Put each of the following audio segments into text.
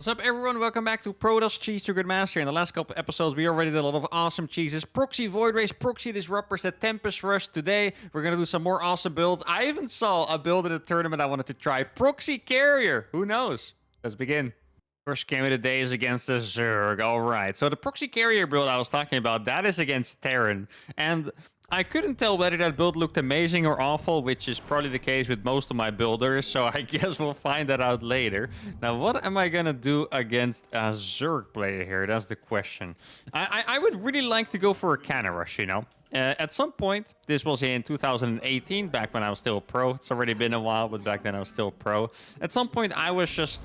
What's up, everyone? Welcome back to Protoss Cheese to Good Master. In the last couple episodes, we already did a lot of awesome cheeses. Proxy Void Race, Proxy Disruptors, the Tempest Rush. Today, we're going to do some more awesome builds. I even saw a build in the tournament I wanted to try. Proxy Carrier. Who knows? Let's begin. First game of the day is against the Zerg. Alright, so the Proxy Carrier build I was talking about, that is against Terran. And I couldn't tell whether that build looked amazing or awful, which is probably the case with most of my builders, so I guess we'll find that out later. Now, what am I gonna do against a Zerg player here? That's the question. I would really like to go for a cannon rush, you know? At some point, this was in 2018, back when I was still pro. It's already been a while, but back then I was still pro. At some point, I was just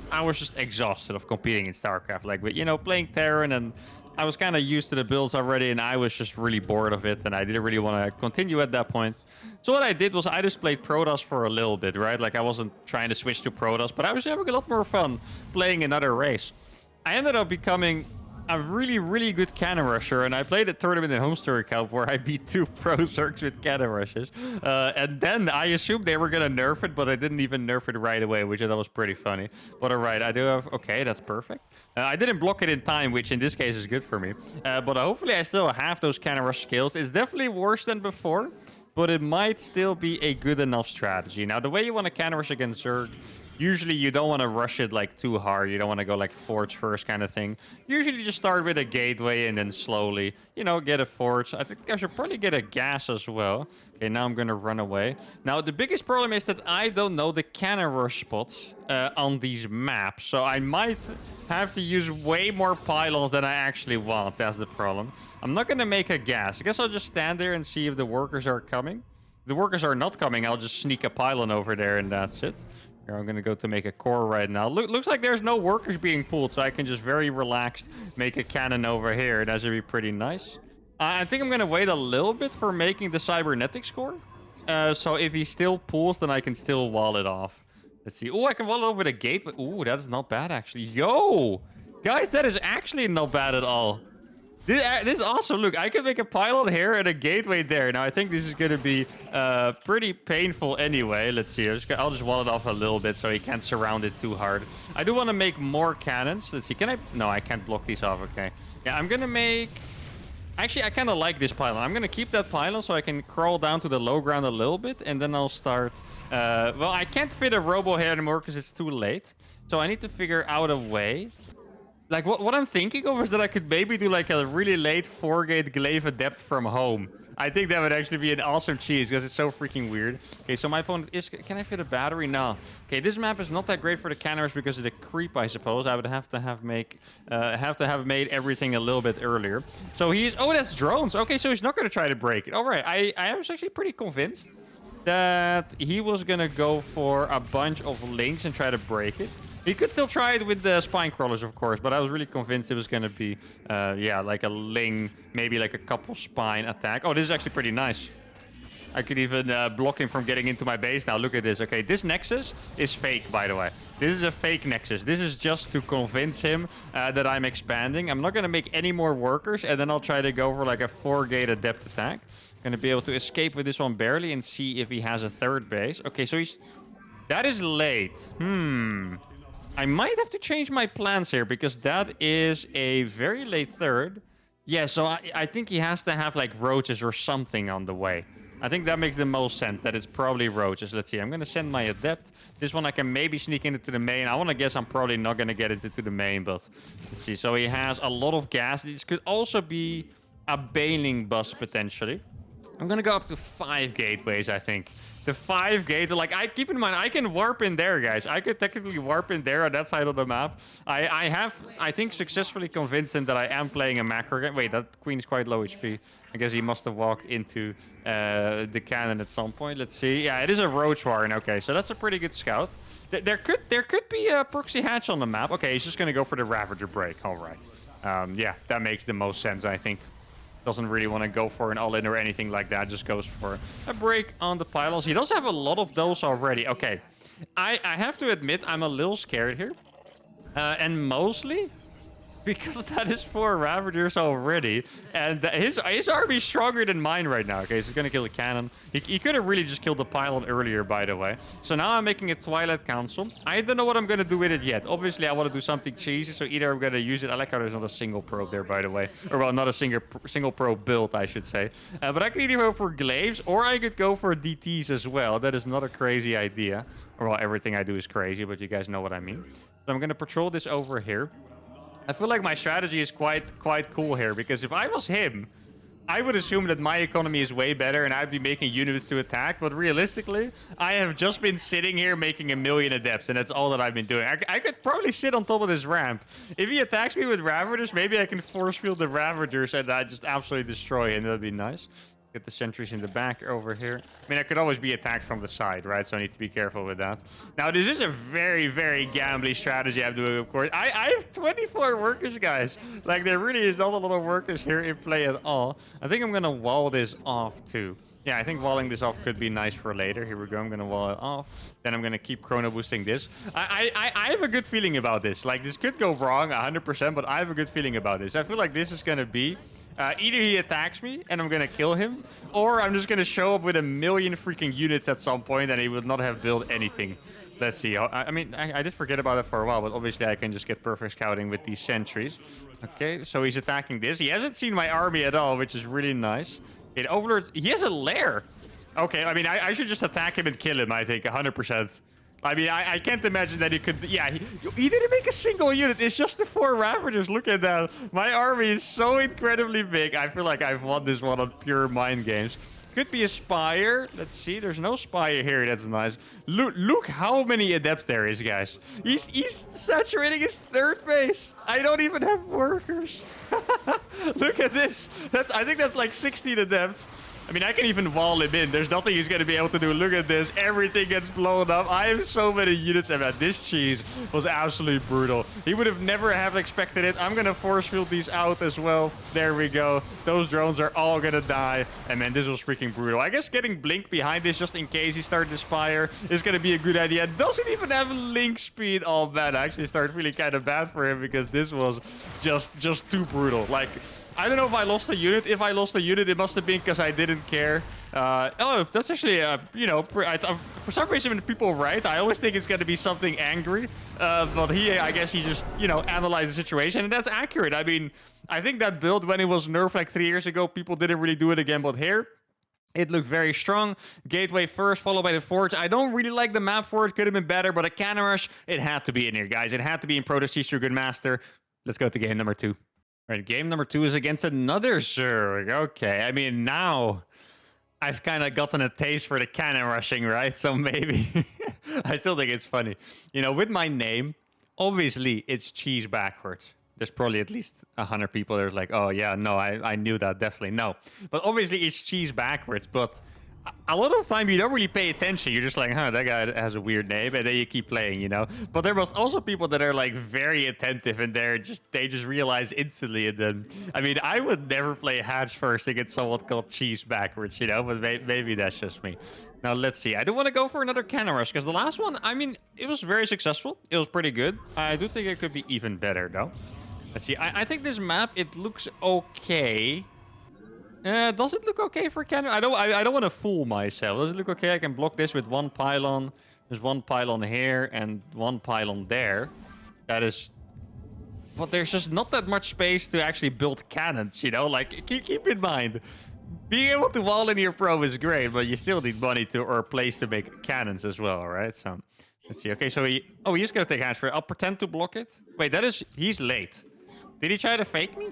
exhausted of competing in StarCraft, like with, you know, playing Terran, and I was kind of used to the builds already, and I was just really bored of it, and I didn't really want to continue at that point. So what I did was I just played Protoss for a little bit, right? Like I wasn't trying to switch to Protoss, but I was having a lot more fun playing another race. I ended up becoming a really good cannon rusher, and I played a tournament in Homestory Cup where I beat 2 pro Zergs with cannon rushes. And then I assumed they were going to nerf it, but I didn't even nerf it right away, which I thought was pretty funny. But alright, I do have... Okay, that's perfect. I didn't block it in time, which in this case is good for me. But hopefully I still have those cannon rush skills. It's definitely worse than before, but it might still be a good enough strategy. Now, the way you want to cannon rush against Zerg, usually you don't want to rush it like too hard. You don't want to go like forge first kind of thing. Usually you just start with a gateway and then slowly, you know, get a forge. I think I should probably get a gas as well. Okay, now I'm going to run away. Now, the biggest problem is that I don't know the cannon rush spots on these maps. So I might have to use way more pylons than I actually want. That's the problem. I'm not going to make a gas. I guess I'll just stand there and see if the workers are coming. If the workers are not coming, I'll just sneak a pylon over there and that's it. Here, I'm going to go to make a core right now. Looks like there's no workers being pulled, so I can just very relaxed make a cannon over here. That should be pretty nice. I think I'm going to wait a little bit for making the cybernetics core. So if he still pulls, then I can still wall it off. Let's see. Oh, I can wall it over the gate. Oh, that's not bad, actually. Yo! Guys, that is actually not bad at all. This is awesome. Look, I can make a pylon here and a gateway there. Now, I think this is going to be pretty painful anyway. Let's see. I'll just wall it off a little bit so he can't surround it too hard. I do want to make more cannons. Let's see. Can I? No, I can't block these off. Okay. Yeah, I'm going to make... Actually, I kind of like this pylon. I'm going to keep that pylon so I can crawl down to the low ground a little bit. And then I'll start... well, I can't fit a robo here anymore because it's too late. So I need to figure out a way... Like, what I'm thinking of is that I could maybe do, like, a really late 4-gate glaive adept from home. I think that would actually be an awesome cheese, because it's so freaking weird. Okay, so my opponent is... Can I fit a battery? No. Okay, this map is not that great for the cannons because of the creep, I suppose. I would have to have made everything a little bit earlier. So he's... Oh, that's drones. Okay, so he's not going to try to break it. All right, I was actually pretty convinced that he was going to go for a bunch of links and try to break it. He could still try it with the spine crawlers, of course, but I was really convinced it was going to be, yeah, like a ling, maybe like a couple spine attack. Oh, this is actually pretty nice. I could even block him from getting into my base now. Look at this. Okay, this nexus is fake, by the way. This is a fake nexus. This is just to convince him that I'm expanding. I'm not going to make any more workers, and then I'll try to go for like a 4-gate adept attack. Going to be able to escape with this one barely and see if he has a third base. Okay, so he's... That is late. I might have to change my plans here because that is a very late third. Yeah, so I think he has to have like roaches or something on the way. I think that makes the most sense, that it's probably roaches. Let's see, I'm going to send my adept. This one I can maybe sneak into the main. I want to guess I'm probably not going to get it into the main, but let's see. So he has a lot of gas. This could also be a bailing bus potentially. I'm going to go up to 5 gateways, I think. The 5-gate, like, keep in mind, I can warp in there, guys. I could technically warp in there on that side of the map. I have, I think, successfully convinced him that I am playing a macro game. Wait, that queen is quite low HP. I guess he must have walked into the cannon at some point. Let's see. Yeah, it is a roach warren. Okay, so that's a pretty good scout. There could be a proxy hatch on the map. Okay, he's just going to go for the Ravager break. All right. Yeah, that makes the most sense, I think. Doesn't really want to go for an all-in or anything like that. Just goes for a break on the pylons. He does have a lot of those already. Okay. I have to admit, I'm a little scared here. And mostly because that is 4 Ravagers already, and his army is stronger than mine right now. Okay, so he's gonna kill the cannon. He could have really just killed the pylon earlier, by the way. So now I'm making a Twilight Council. I don't know what I'm gonna do with it yet. Obviously, I want to do something cheesy, so either I'm gonna use it. I like how there's not a single probe there, by the way, or well, not a single probe build, I should say. But I could either go for glaives or I could go for DTs as well. That is not a crazy idea. Or well, everything I do is crazy, but you guys know what I mean. So I'm gonna patrol this over here. I feel like my strategy is quite cool here, because if I was him, I would assume that my economy is way better and I'd be making units to attack. But realistically, I have just been sitting here making 1 million adepts, and that's all that I've been doing. I could probably sit on top of this ramp. If he attacks me with Ravagers, maybe I can force field the Ravagers and I just absolutely destroy him. That'd be nice. Get the sentries in the back over here. I mean, I could always be attacked from the side, right? So I need to be careful with that. Now, this is a very, very gambly strategy I'm doing, of course. I have 24 workers, guys. Like, there really is not a lot of workers here in play at all. I think I'm going to wall this off, too. Yeah, I think walling this off could be nice for later. Here we go. I'm going to wall it off. Then I'm going to keep chrono boosting this. I have a good feeling about this. Like, this could go wrong 100%, but I have a good feeling about this. I feel like this is going to be... either he attacks me and I'm gonna kill him, or I'm just gonna show up with 1 million freaking units at some point and he will not have built anything. Let's see. I mean, I did forget about it for a while, but obviously I can just get perfect scouting with these sentries. Okay, so he's attacking this. He hasn't seen my army at all, which is really nice. It overlords. He has a lair. Okay, I mean, I should just attack him and kill him, I think, 100%. I mean, I can't imagine that he could... Yeah, he didn't make a single unit. It's just the 4 Ravagers. Look at that. My army is so incredibly big. I feel like I've won this one on pure mind games. Could be a Spire. Let's see. There's no Spire here. That's nice. Look how many Adepts there is, guys. He's saturating his 3rd base. I don't even have workers. Look at this. I think that's like 16 Adepts. I mean, I can even wall him in. There's nothing he's going to be able to do. Look at this. Everything gets blown up. I have so many units. And this cheese was absolutely brutal. He would have never have expected it. I'm going to force field these out as well. There we go. Those drones are all going to die. And man, this was freaking brutal. I guess getting Blink behind this just in case he started to Spire is going to be a good idea. Doesn't even have link speed. Oh, man. I actually started feeling kind of bad for him because this was just too brutal. Like... I don't know if I lost a unit. If I lost a unit, it must have been because I didn't care. Oh, that's actually, you know, for some reason when people write, I always think it's going to be something angry. But I guess he just, you know, analyzed the situation. And that's accurate. I mean, I think that build when it was nerfed like 3 years ago, people didn't really do it again. But here, it looked very strong. Gateway first, followed by the Forge. I don't really like the map for it. Could have been better. But a Cannon Rush, it had to be in here, guys. It had to be in Protoss Cheeseburger Good Master. Let's go to game number 2. Right, game number 2 is against another Zerg. Okay, I mean, now I've kind of gotten a taste for the cannon rushing, right? So maybe I still think it's funny. You know, with my name, obviously it's cheese backwards. There's probably at least 100 people that are like, oh yeah, no, I knew that, definitely. No, but obviously it's cheese backwards. But a lot of time you don't really pay attention. You're just like, huh, that guy has a weird name, and then you keep playing, you know. But there was also people that are like very attentive, and they just realize instantly. And then, I mean, I would never play Hatch first against someone called Cheese backwards, you know. But maybe that's just me. Now let's see. I do want to go for another cannon rush because the last one, I mean, it was very successful. It was pretty good. I do think it could be even better though. Let's see. I think this map, it looks okay. Does it look okay for cannon? I don't want to fool myself. Does it look okay? I can block this with 1 pylon. There's 1 pylon here and 1 pylon there. That is... But there's just not that much space to actually build cannons, you know? Like, keep in mind. Being able to wall in your pro is great, but you still need money to or a place to make cannons as well, right? So, let's see. Okay, so he's gonna take hatch for it. I'll pretend to block it. Wait, he's late. Did he try to fake me?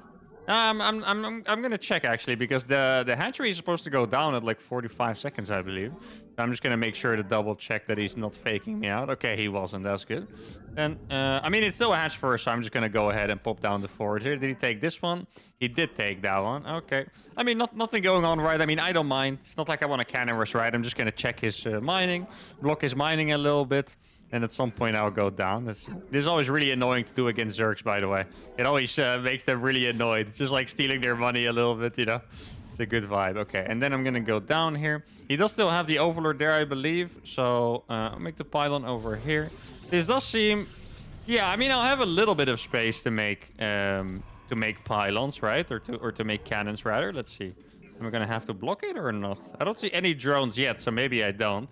I'm gonna check actually because the hatchery is supposed to go down at like 45 seconds, I believe. I'm just gonna make sure to double check that he's not faking me out. Okay, he wasn't. That's good. Then I mean it's still a hatch first, so I'm just gonna go ahead and pop down the forge here. Did he take this one? He did take that one. Okay. I mean nothing going on, right? I mean I don't mind. It's not like I want a cannon rush, right? I'm just gonna check his mining, block his mining a little bit. And at some point, I'll go down. This is always really annoying to do against Zergs, by the way. It always makes them really annoyed. Just like stealing their money a little bit, you know? It's a good vibe. Okay, and then I'm going to go down here. He does still have the Overlord there, I believe. So I'll make the pylon over here. This does seem Yeah, I mean, I'll have a little bit of space to make pylons, right? Or to make cannons, rather. Let's see. Am I gonna have to blockade or not? I don't see any drones yet, so maybe I don't.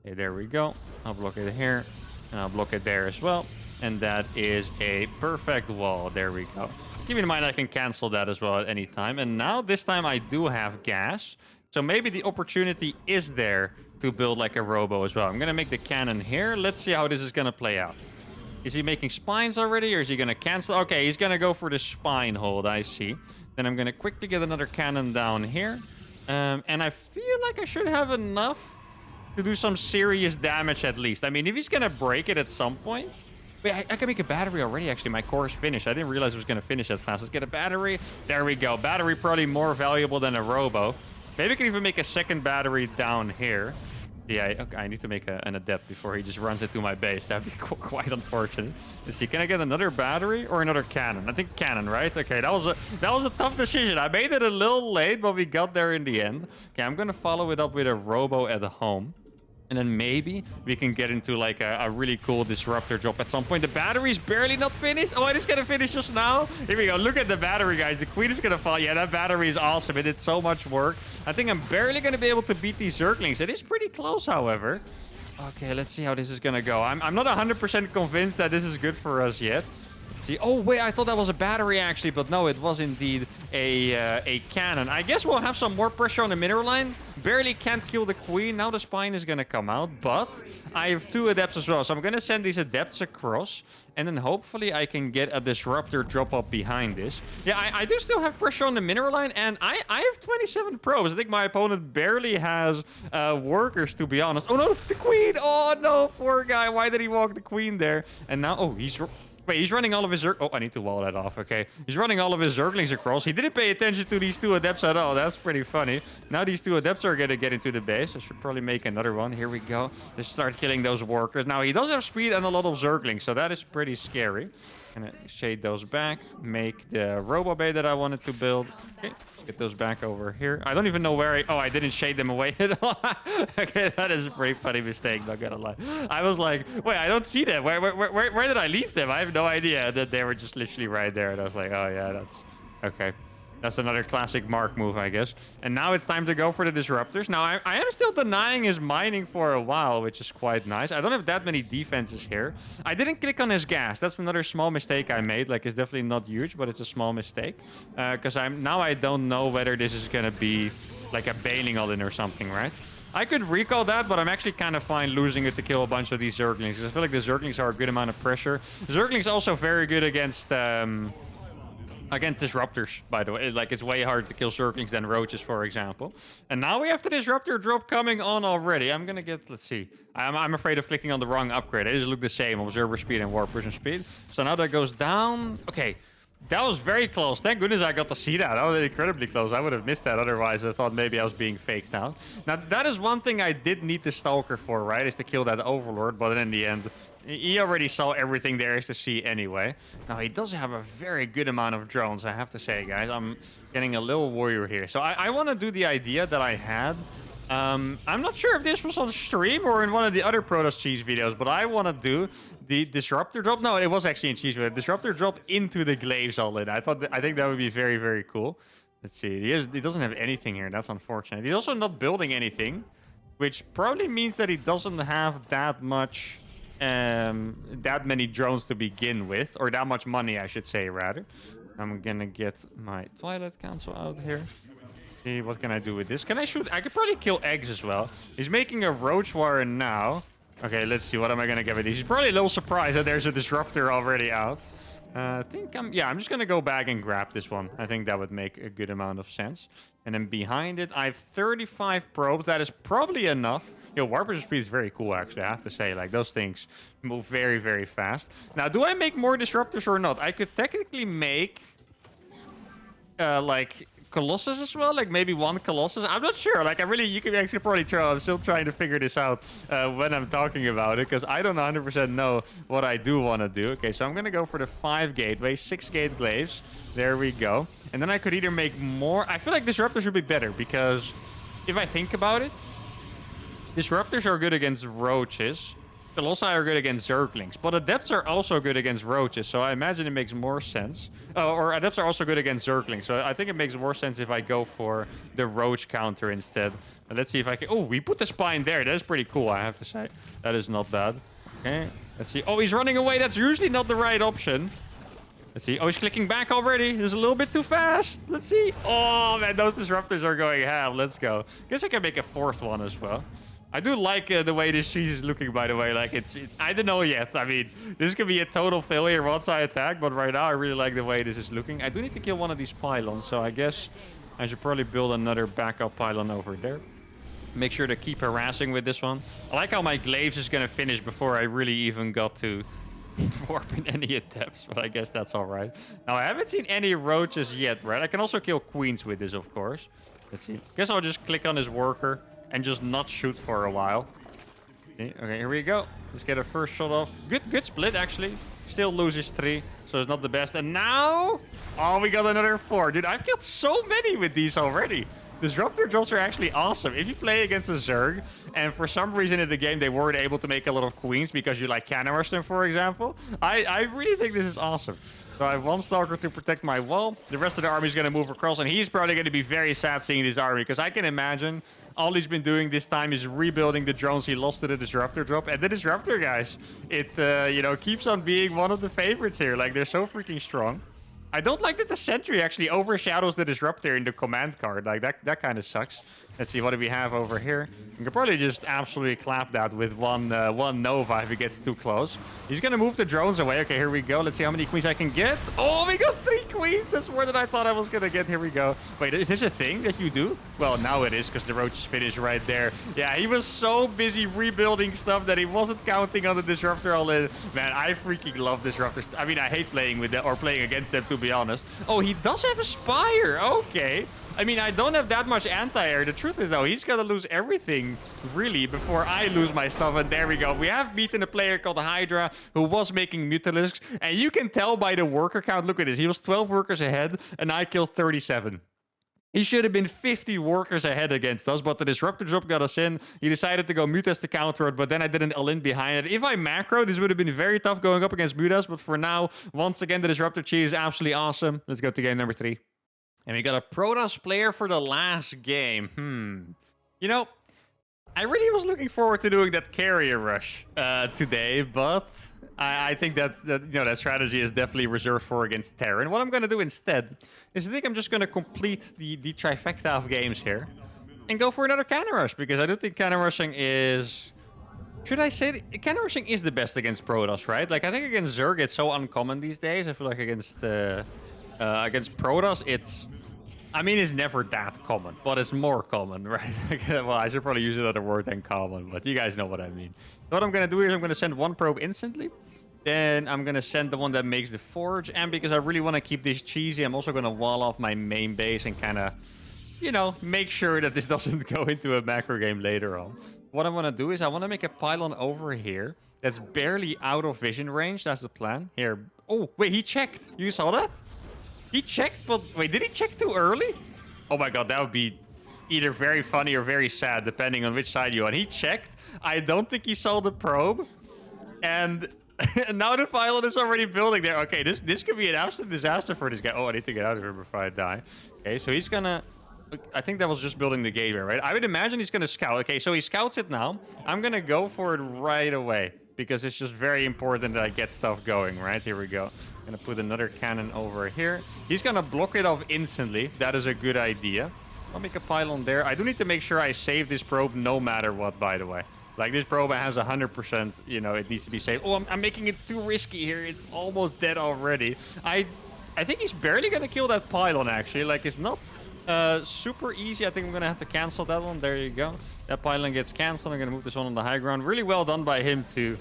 Okay, there we go. I'll blockade here, and I'll blockade there as well. And that is a perfect wall. There we go. Keep in mind, I can cancel that as well at any time. And now, this time, I do have gas. So maybe the opportunity is there to build like a robo as well. I'm gonna make the cannon here. Let's see how this is gonna play out. Is he making spines already, or is he going to cancel? Okay, he's going to go for the spine hold, I see. Then I'm going to quickly get another cannon down here. And I feel like I should have enough to do some serious damage at least. I mean, if he's going to break it at some point... Wait, I can make a battery already, actually. My core is finished. I didn't realize it was going to finish that fast. Let's get a battery. There we go. Battery probably more valuable than a robo. Maybe I can even make a second battery down here. Yeah, okay, I need to make an adept before he just runs into my base. That'd be quite unfortunate. Let's see, can I get another battery or another cannon? I think cannon, right? Okay, that was a tough decision. I made it a little late, but we got there in the end. Okay, I'm gonna follow it up with a robo at home. And then maybe we can get into like a really cool disruptor drop at some point. The battery's barely not finished. Oh, it is gonna finish just now. Here we go. Look at the battery, guys. The queen is gonna fall. Yeah, that battery is awesome. It did so much work. I think I'm barely gonna be able to beat these Zerglings. It is pretty close, however. Okay, let's see how this is gonna go. I'm not 100% convinced that this is good for us yet. Let's see. Oh, wait, I thought that was a battery, actually. But no, it was indeed a cannon. I guess we'll have some more pressure on the mineral line. Barely can't kill the queen. Now the spine is going to come out. But I have 2 adepts as well. So I'm going to send these adepts across. And then hopefully I can get a disruptor drop up behind this. Yeah, I do still have pressure on the mineral line. And I have 27 probes. I think my opponent barely has workers, to be honest. Oh, no, the queen. Oh, no, poor guy. Why did he walk the queen there? And now, oh, wait, he's running all of his Oh, I need to wall that off. Okay. He's running all of his Zerglings across. He didn't pay attention to these 2 adepts at all. That's pretty funny. Now these 2 adepts are going to get into the base. I should probably make another one. Here we go. Just start killing those workers. Now, he does have speed and a lot of Zerglings, so that is pretty scary. Gonna shade those back. Make the robo bay that I wanted to build. Okay, let's get those back over here. I don't even know where Oh, I didn't shade them away at all. Okay, that is a pretty funny mistake, not gonna lie. I was like, wait, I don't see them. Where did I leave them? I have no idea that they were just literally right there. And I was like, oh yeah, that's... Okay. That's another classic Mark move, I guess. And now it's time to go for the disruptors. Now, I am still denying his mining for a while, which is quite nice. I don't have that many defenses here. I didn't click on his gas. That's another small mistake I made. Like, it's definitely not huge, but it's a small mistake. Because now I don't know whether this is going to be like a bailing all-in or something, right? I could recall that, but I'm actually kind of fine losing it to kill a bunch of these Zerglings. Because I feel like the Zerglings are a good amount of pressure. Zerglings also very good against disruptors, by the way. Like, it's way harder to kill Zerglings than roaches, for example. And now we have the disruptor drop coming on already. I'm gonna get, let's see. I'm afraid of clicking on the wrong upgrade. They just look the same, observer speed and warp person speed. So now that goes down. Okay, that was very close. Thank goodness I got to see that. That was incredibly close. I would have missed that otherwise. I thought maybe I was being faked out. Now, that is one thing I did need the Stalker for, right? Is to kill that Overlord. But in the end, he already saw everything there is to see anyway. Now, he does have a very good amount of drones, I have to say, guys. I'm getting a little warrior here. So I want to do the idea that I had. I'm not sure if this was on stream or in one of the other Protoss cheese videos, but I want to do the disruptor drop. No, it was actually in cheese video. Disruptor drop into the glaives all in. I think that would be very, very cool. Let's see. He doesn't have anything here. That's unfortunate. He's also not building anything, which probably means that he doesn't have that much... that many drones to begin with, or that much money, I should say, rather. I'm gonna get my Twilight Council out here. See, what can I do with this? Can I shoot? I could probably kill eggs as well. He's making a roach warrior now. Okay, let's see. What am I gonna get with these? He's probably a little surprised that there's a disruptor already out. I think I'm just gonna go back and grab this one. I think that would make a good amount of sense. And then behind it, I have 35 probes. That is probably enough. Yo, warp speed is very cool, actually, I have to say. Like, those things move very, very fast. Now, do I make more disruptors or not? I could technically make, like, Colossus as well. Like, maybe 1 Colossus. I'm not sure. Like, you can actually probably try. I'm still trying to figure this out when I'm talking about it, because I don't 100% know what I do want to do. Okay, so I'm going to go for the 5 gateways, 6 gate glaives. There we go. And then I could either make more. I feel like disruptors would be better, because if I think about it, disruptors are good against roaches. Colossi are good against Zerglings, but Adepts are also good against Roaches, so I imagine it makes more sense. Or Adepts are also good against Zerglings, so I think it makes more sense if I go for the Roach counter instead. Let's see if I can... Oh, we put the Spine there. That is pretty cool, I have to say. That is not bad. Okay, let's see. Oh, he's running away. That's usually not the right option. Let's see. Oh, he's clicking back already. This is a little bit too fast. Let's see. Oh, man, those Disruptors are going ham. Let's go. Guess I can make a fourth one as well. I do like the way this cheese is looking, by the way. Like, it's I don't know yet. I mean, this could be a total failure once I attack, but right now I really like the way this is looking. I do need to kill one of these pylons, so I guess I should probably build another backup pylon over there. Make sure to keep harassing with this one. I like how my glaives is going to finish before I really even got to warp in any attempts, but I guess that's all right. Now, I haven't seen any roaches yet, right? I can also kill queens with this, of course. Let's see. Guess I'll just click on his worker and just not shoot for a while. Okay, here we go. Let's get a first shot off. Good split, actually. Still loses 3, so it's not the best. And now... Oh, we got another 4. Dude, I've killed so many with these already. Disruptor drops are actually awesome. If you play against a Zerg, and for some reason in the game they weren't able to make a lot of queens because you like cannon rush them, for example, I really think this is awesome. So I have one Stalker to protect my wall. The rest of the army is going to move across, and he's probably going to be very sad seeing this army, because I can imagine all he's been doing this time is rebuilding the drones he lost to the Disruptor drop. And the Disruptor, guys, it you know, keeps on being one of the favorites here. Like, they're so freaking strong. I don't like that the Sentry actually overshadows the Disruptor in the command card. Like, that kind of sucks. Let's see, what do we have over here? You can probably just absolutely clap that with one Nova if it gets too close. He's going to move the drones away. Okay, here we go. Let's see how many queens I can get. Oh, we got 3 queens. That's more than I thought I was going to get. Here we go. Wait, is this a thing that you do? Well, now it is, because the roaches finished right there. Yeah, he was so busy rebuilding stuff that he wasn't counting on the Disruptor all in. Man, I freaking love Disruptors. I mean, I hate playing with them or playing against them, to be honest. Oh, he does have a Spire. Okay. I mean, I don't have that much anti-air. The truth is, though, he's got to lose everything, really, before I lose my stuff. And there we go. We have beaten a player called Hydra who was making Mutalisks. And you can tell by the worker count. Look at this. He was 12 workers ahead, and I killed 37. He should have been 50 workers ahead against us, but the Disruptor drop got us in. He decided to go Mutas to counter it, but then I did an all-in behind it. If I macro, this would have been very tough going up against Mutas, but for now, once again, the Disruptor cheese is absolutely awesome. Let's go to game number 3. And we got a Protoss player for the last game. You know, I really was looking forward to doing that carrier rush today, but I think that strategy is definitely reserved for against Terran. What I'm going to do instead is I think I'm just going to complete the trifecta of games here and go for another cannon rush, because I do think cannon rushing is... Should I say cannon rushing is the best against Protoss, right? Like, I think against Zerg it's so uncommon these days. I feel like against Protoss it's... I mean, it's never that common, but it's more common, right? Well, I should probably use another word than common, but you guys know what I mean. What I'm going to do is I'm going to send one probe instantly. Then I'm going to send the one that makes the forge. And because I really want to keep this cheesy, I'm also going to wall off my main base and kind of, you know, make sure that this doesn't go into a macro game later on. What I want to do is I want to make a pylon over here that's barely out of vision range. That's the plan. Here. Oh, wait, he checked. You saw that? He checked, but wait, did he check too early? Oh my god, that would be either very funny or very sad, depending on which side you're on. He checked. I don't think he saw the probe. And now the pylon is already building there. Okay, this could be an absolute disaster for this guy. Oh, I need to get out of here before I die. Okay, so he's gonna... I think that was just building the gateway, right? I would imagine he's gonna scout. Okay, so he scouts it now. I'm gonna go for it right away, because it's just very important that I get stuff going, right? Here we go. Gonna put another cannon over here. He's gonna block it off instantly. That is a good idea. I'll make a pylon there. I do need to make sure I save this probe no matter what, by the way. Like, this probe has 100%, you know, it needs to be saved. Oh, I'm making it too risky here. It's almost dead already. I think he's barely gonna kill that pylon, actually. Like, it's not super easy. I think I'm gonna have to cancel that one. There you go. That pylon gets canceled. I'm gonna move this one on the high ground. Really well done by him to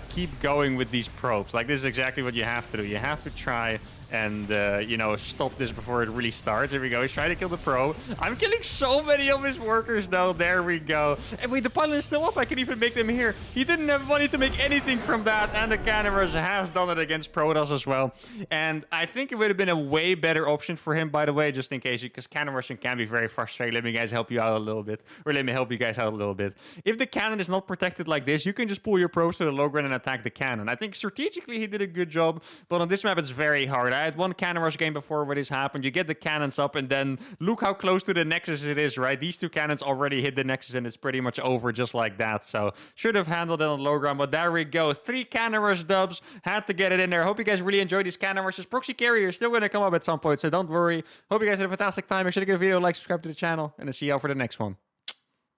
keep going with these probes. Like, this is exactly what you have to do. You have to try and, you know, stop this before it really starts. Here we go. He's trying to kill the probe. I'm killing so many of his workers, though. There we go. And wait, the pylon is still up. I can even make them here. He didn't have money to make anything from that. And the cannon rush has done it against Protoss as well. And I think it would have been a way better option for him, by the way, just in case, because cannon rushing can be very frustrating. Let me guys help you out a little bit. Or let me help you you guys out a little bit. If the cannon is not protected like this, you can just pull your probes to the low ground and attack the cannon. I think strategically he did a good job, but on this map it's very hard. I had one cannon rush game before where this happened. You get the cannons up, and then look how close to the nexus it is, right? These two cannons already hit the nexus, and it's pretty much over just like that. So should have handled it on low ground, but there we go. 3 cannon rush dubs. Had to get it in there. Hope you guys really enjoyed these cannon rushes. Proxy carrier is still going to come up at some point, so don't worry. Hope you guys had a fantastic time. Make sure to give a video a like, subscribe to the channel, and I'll see you all for the next one.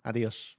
Adios.